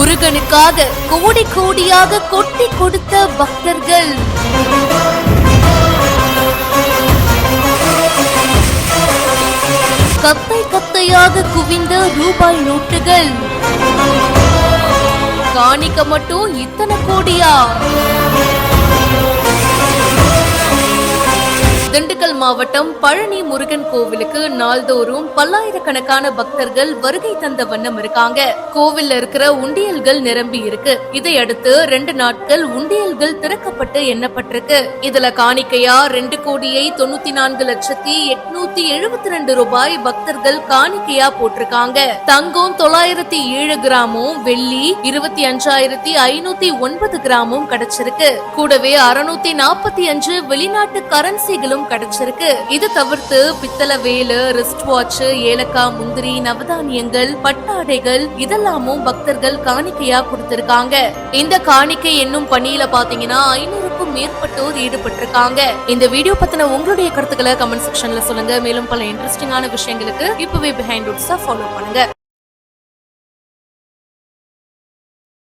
முருகனுக்காக கோடி கோடியாக கொட்டி கொடுத்த பக்தர்கள். கத்தை கத்தையாக குவிந்த ரூபாய் நோட்டுகள். காணிக்க மட்டும் இத்தனை கோடியா? திண்டுக்கல் மாவட்டம் பழனி முருகன் கோவிலுக்கு நாள்தோறும் பல்லாயிரக்கணக்கான பக்தர்கள் வருகை தந்த வண்ணம் இருக்காங்க. கோவில்ல இருக்கிற உண்டியல்கள் நிரம்பி இருக்கு. இதையடுத்து 2 நாட்கள் உண்டியல்கள் திறக்கப்பட்டு எண்ணப்பட்டிருக்கு. இதுல காணிக்கையா 2,94,872 ரூபாய் பக்தர்கள் காணிக்கையா போட்டிருக்காங்க. தங்கம் 907 கிராமும், வெள்ளி 25,509 கிராமும் கிடைச்சிருக்கு. கூடவே 645 வெளிநாட்டு கரன்சிகளும் கிடைச்சிருக்கு. இது தவிர்த்து பித்தளை வேலு, ரிஸ்ட் வாட்ச், ஏலக்காய், முந்திரி, நவதானியங்கள், பட்டாடைகள் இதெல்லாமும் பக்தர்கள் காணிக்கையா கொடுத்திருக்காங்க. இந்த காணிக்கை என்னும் பணியில பாத்தீங்கன்னா 500க்கும் மேற்பட்டோர் ஈடுபட்டிருக்காங்க. இந்த வீடியோ பத்தின உங்களுடைய கருத்துக்களை கமெண்ட் செக்ஷன்ல சொல்லுங்க. மேலும் பல இன்ட்ரெஸ்டிங்கான விஷயங்களுக்கு இப்பவே பிஹைண்ட் ரூட்ஸை ஃபாலோ பண்ணுங்க.